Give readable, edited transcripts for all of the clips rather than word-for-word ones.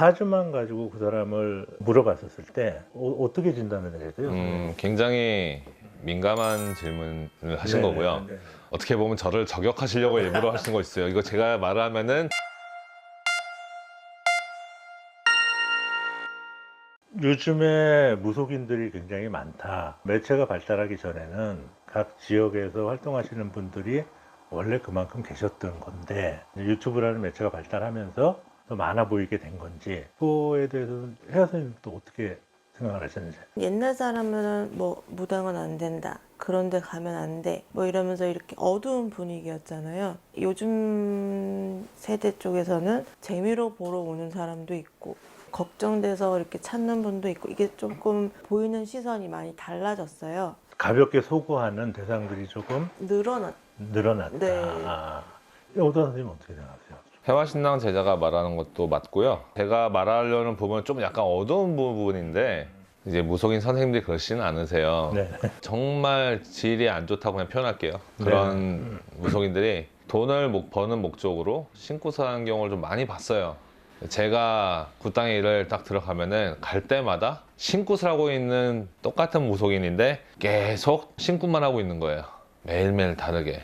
4주만 가지고 그 사람을 물어봤었을 때 어떻게 진단을 내렸어요? 굉장히 민감한 질문을 하신 네, 거고요. 네, 네. 어떻게 보면 저를 저격하시려고 일부러 하신 거 있어요. 이거 제가 말을 하면은 요즘에 무속인들이 굉장히 많다. 매체가 발달하기 전에는 각 지역에서 활동하시는 분들이 원래 그만큼 계셨던 건데 유튜브라는 매체가 발달하면서 더 많아 보이게 된 건지 그거에 대해서는 혜아 선생님 또 어떻게 생각을 하셨는지. 옛날 사람은 뭐 무당은 안 된다, 그런 데 가면 안 돼, 뭐 이러면서 이렇게 어두운 분위기였잖아요. 요즘 세대 쪽에서는 재미로 보러 오는 사람도 있고 걱정돼서 이렇게 찾는 분도 있고, 이게 조금 보이는 시선이 많이 달라졌어요. 가볍게 소구하는 대상들이 조금 늘어났다. 네. 오다 선생님 어떻게 생각하세요? 해화신당 제자가 말하는 것도 맞고요. 제가 말하려는 부분은 좀 약간 어두운 부분인데 이제 무속인 선생님들이 그러시는 않으세요. 네. 정말 질이 안 좋다고 그냥 표현할게요. 그런 무속인들이 돈을 버는 목적으로 신고서 하는 경우를 좀 많이 봤어요. 제가 굿당의 일을 딱 들어가면은 갈 때마다 신굿을 하고 있는 똑같은 무속인인데 계속 신굿만 하고 있는 거예요. 매일매일 다르게.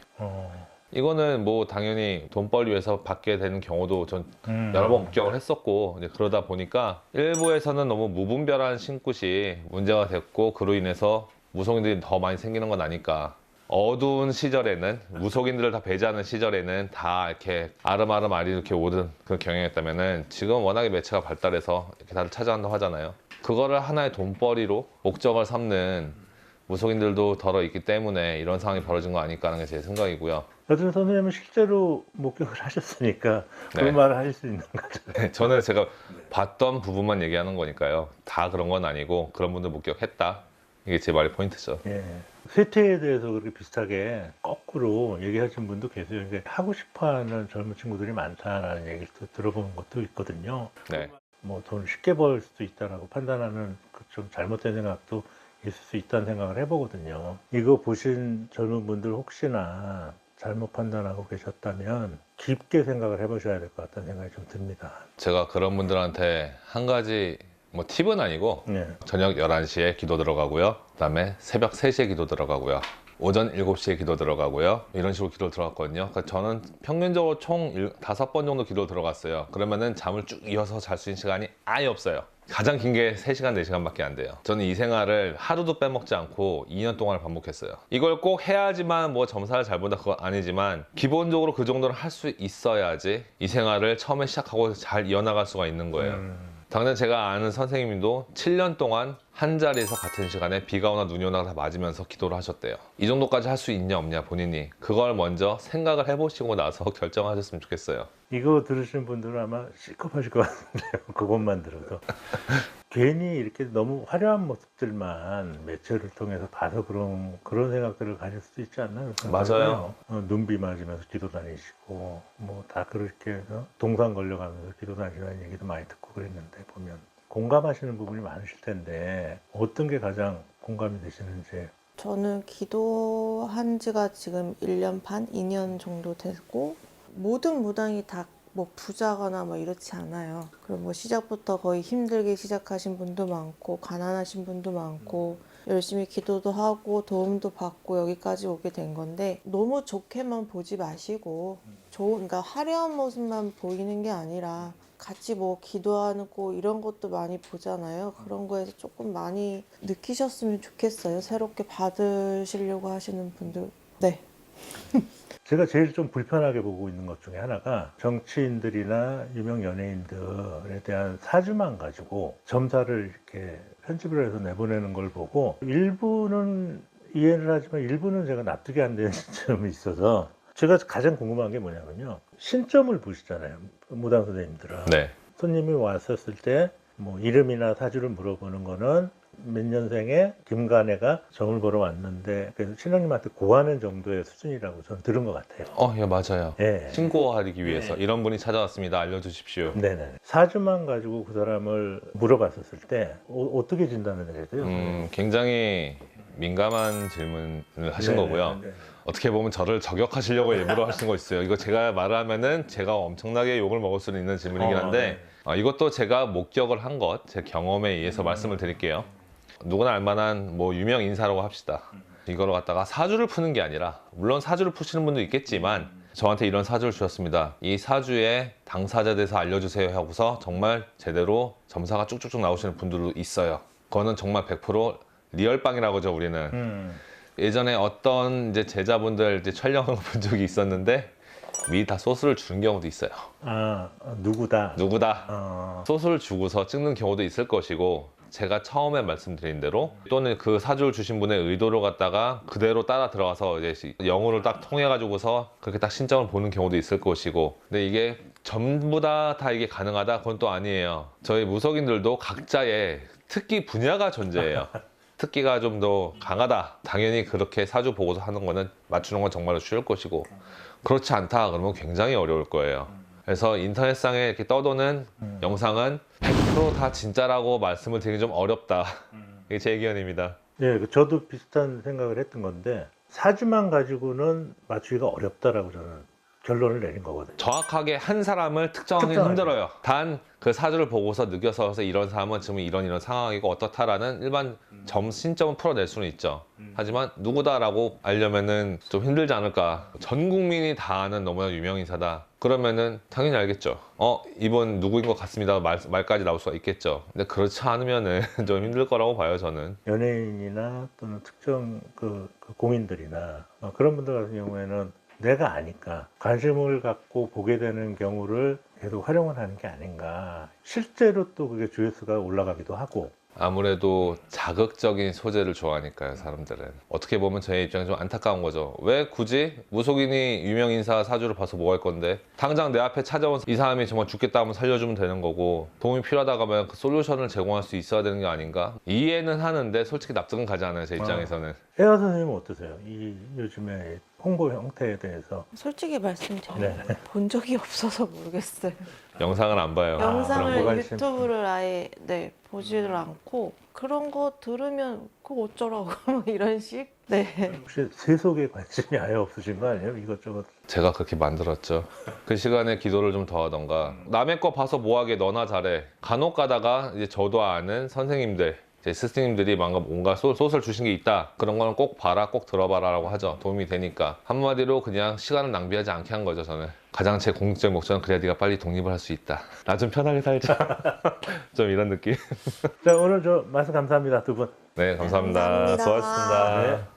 이거는 뭐 당연히 돈벌이 위해서 받게 되는 경우도 전 여러 번 목격을 했었고, 이제 그러다 보니까 일부에서는 너무 무분별한 신굿이 문제가 됐고, 그로 인해서 무속인들이 더 많이 생기는 건 아닐까. 어두운 시절에는, 무속인들을 다 배제하는 시절에는 다 이렇게 아름아름 아리 이렇게 오던 그런 경향이었다면은 지금 워낙에 매체가 발달해서 이렇게 다들 찾아간다고 하잖아요. 그거를 하나의 돈벌이로 목적을 삼는 무속인들도 덜어 있기 때문에 이런 상황이 벌어진 거 아닐까 하는 게 제 생각이고요. 여튼 선생님은 실제로 목격을 하셨으니까 그 네. 말을 하실 수 있는 거죠. 저는 제가 봤던 부분만 얘기하는 거니까요. 다 그런 건 아니고 그런 분들 목격했다. 이게 제 말의 포인트죠. 예. 쇠퇴에 대해서 그렇게 비슷하게 거꾸로 얘기하신 분도 계세요. 이게 하고 싶어하는 젊은 친구들이 많다라는 얘기를 또 들어본 것도 있거든요. 네. 뭐 돈을 쉽게 벌 수도 있다라고 판단하는 그 좀 잘못된 생각도 있을 수 있다는 생각을 해보거든요. 이거 보신 젊은 분들 혹시나 잘못 판단하고 계셨다면 깊게 생각을 해보셔야 될 것 같다는 생각이 좀 듭니다. 제가 그런 분들한테 한 가지 뭐 팁은 아니고 네. 저녁 11시에 기도 들어가고요. 그다음에 새벽 3시에 기도 들어가고요. 오전 7시에 기도 들어가고요. 이런 식으로 기도 들어갔거든요. 그러니까 저는 평균적으로 총 5번 정도 기도 들어갔어요. 그러면은 잠을 쭉 이어서 잘 수 있는 시간이 아예 없어요. 가장 긴 게 3시간, 4시간밖에 안 돼요. 저는 이 생활을 하루도 빼먹지 않고 2년 동안 반복했어요. 이걸 꼭 해야지만 뭐 점사를 잘 본다 그건 아니지만 기본적으로 그 정도는 할 수 있어야지 이 생활을 처음에 시작하고 잘 이어나갈 수가 있는 거예요. 당장 제가 아는 선생님도 7년 동안 한 자리에서 같은 시간에 비가 오나 눈이 오나 다 맞으면서 기도를 하셨대요. 이 정도까지 할 수 있냐 없냐 본인이 그걸 먼저 생각을 해보시고 나서 결정하셨으면 좋겠어요. 이거 들으시는 분들은 아마 실컷하실 것 같은데요. 그것만 들어도. 괜히 이렇게 너무 화려한 모습들만 매체를 통해서 봐서 그런 생각들을 가질 수도 있지 않나? 맞아요. 눈비 맞으면서 기도 다니시고 뭐 다 그렇게 해서 동상 걸려가면서 기도 다니시는 얘기도 많이 듣고 그랬는데 보면 공감하시는 부분이 많으실 텐데 어떤 게 가장 공감이 되시는지. 저는 기도한 지가 지금 1년 반, 2년 정도 됐고, 모든 무당이 다 뭐 부자거나 뭐 이렇지 않아요. 그리고 뭐 시작부터 거의 힘들게 시작하신 분도 많고, 가난하신 분도 많고, 열심히 기도도 하고 도움도 받고 여기까지 오게 된 건데, 너무 좋게만 보지 마시고 그러니까 화려한 모습만 보이는 게 아니라 같이 뭐 기도하는 거 이런 것도 많이 보잖아요. 그런 거에서 조금 많이 느끼셨으면 좋겠어요. 새롭게 받으시려고 하시는 분들. 네. 제가 제일 좀 불편하게 보고 있는 것 중에 하나가 정치인들이나 유명 연예인들에 대한 사주만 가지고 점사를 이렇게 편집을 해서 내보내는 걸 보고 일부는 이해를 하지만 일부는 제가 납득이 안 되는 점이 있어서 제가 가장 궁금한 게 뭐냐면요. 신점을 보시잖아요. 무당 선생님들은. 네. 손님이 왔었을 때 뭐 이름이나 사주를 물어보는 거는 몇 년생에 김간애가 점을 보러 왔는데 그래서 신랑님한테 고하는 정도의 수준이라고 저는 들은 것 같아요. 예, 맞아요. 예. 신고하기 위해서 이런 분이 찾아왔습니다. 알려주십시오. 네네. 사주만 가지고 그 사람을 물어봤었을 때 어떻게 진단을 내렸어요? 굉장히 민감한 질문을 하신 네네. 거고요. 네. 어떻게 보면 저를 저격하시려고 일부러 하신 거 있어요. 이거 제가 말을 하면은 제가 엄청나게 욕을 먹을 수는 있는 질문이긴 한데 이것도 제가 목격을 한 것, 제 경험에 의해서 말씀을 드릴게요. 누구나 알만한 뭐 유명 인사라고 합시다. 이거를 갖다가 사주를 푸는 게 아니라, 물론 사주를 푸시는 분도 있겠지만 저한테 이런 사주를 주셨습니다. 이 사주의 당사자에 대해서 알려주세요 하고서 정말 제대로 점사가 쭉쭉쭉 나오시는 분들도 있어요. 그거는 정말 100% 리얼빵이라고 하죠, 우리는. 예전에 어떤 이제 제자분들 이제 촬영을 본 적이 있었는데 미리 다 소스를 주는 경우도 있어요. 누구다. 소스를 주고서 찍는 경우도 있을 것이고, 제가 처음에 말씀드린 대로 또는 그 사주를 주신 분의 의도를 갖다가 그대로 따라 들어가서 이제 영어를 딱 통해 가지고서 그렇게 딱 신점을 보는 경우도 있을 것이고, 근데 이게 전부 다 이게 가능하다? 그건 또 아니에요. 저희 무속인들도 각자의 특기 분야가 존재해요. 특기가 좀 더 강하다, 당연히 그렇게 사주 보고서 하는 거는 맞추는 건 정말로 쉬울 것이고, 그렇지 않다 그러면 굉장히 어려울 거예요. 그래서 인터넷상에 이렇게 떠도는 영상은 100% 다 진짜라고 말씀을 드리기 좀 어렵다. 이게 제 의견입니다. 예, 저도 비슷한 생각을 했던 건데 사주만 가지고는 맞추기가 어렵다라고 저는 결론을 내린 거거든요. 정확하게 한 사람을 특정하기 힘들어요. 단 그 사주를 보고서 느껴서 이런 사람은 지금 이런 상황이고 어떻다라는 일반 신점은 풀어낼 수는 있죠. 하지만 누구다라고 알려면은 좀 힘들지 않을까. 전 국민이 다 아는 너무나 유명 인사다. 그러면은 당연히 알겠죠. 이분 누구인 것 같습니다. 말까지 나올 수가 있겠죠. 근데 그렇지 않으면은 좀 힘들 거라고 봐요, 저는. 연예인이나 또는 특정 그 공인들이나 그런 분들 같은 경우에는 내가 아니까 관심을 갖고 보게 되는 경우를 계속 활용을 하는 게 아닌가. 실제로 또 그게 조회수가 올라가기도 하고. 아무래도 자극적인 소재를 좋아하니까요, 사람들은. 어떻게 보면 제 입장에 좀 안타까운 거죠. 왜 굳이 무속인이 유명 인사 사주를 봐서 뭐 할 건데, 당장 내 앞에 찾아온 이 사람이 정말 죽겠다 하면 살려주면 되는 거고, 도움이 필요하다고 하면 그 솔루션을 제공할 수 있어야 되는 게 아닌가. 이해는 하는데 솔직히 납득은 가지 않아요, 제 입장에서는. 혜아 선생님은 어떠세요? 이 요즘에 홍보 형태에 대해서. 솔직히 말씀드리면 본 적이 없어서 모르겠어요. 영상을 안 봐요. 그런 영상을 거가 유튜브를 아예 보지를 않고, 그런 거 들으면 그거 어쩌라고 뭐 이런 식? 네. 혹시 세속에 관심이 아예 없으신 거 아니에요? 이것저것. 제가 그렇게 만들었죠. 그 시간에 기도를 좀 더 하던가, 남의 거 봐서 뭐하게 너나 잘해. 간혹 가다가 이제 저도 아는 선생님들, 제 스승님들이 뭔가 소설 주신 게 있다, 그런 거는 꼭 봐라, 꼭 들어봐라 라고 하죠. 도움이 되니까. 한마디로 그냥 시간을 낭비하지 않게 한 거죠, 저는. 가장 제 공적인 목적은 그래야 네가 빨리 독립을 할 수 있다. 나 좀 편하게 살자. 좀 이런 느낌. 자, 오늘 말씀 감사합니다, 두 분. 네, 감사합니다. 감사합니다. 수고하셨습니다. 네.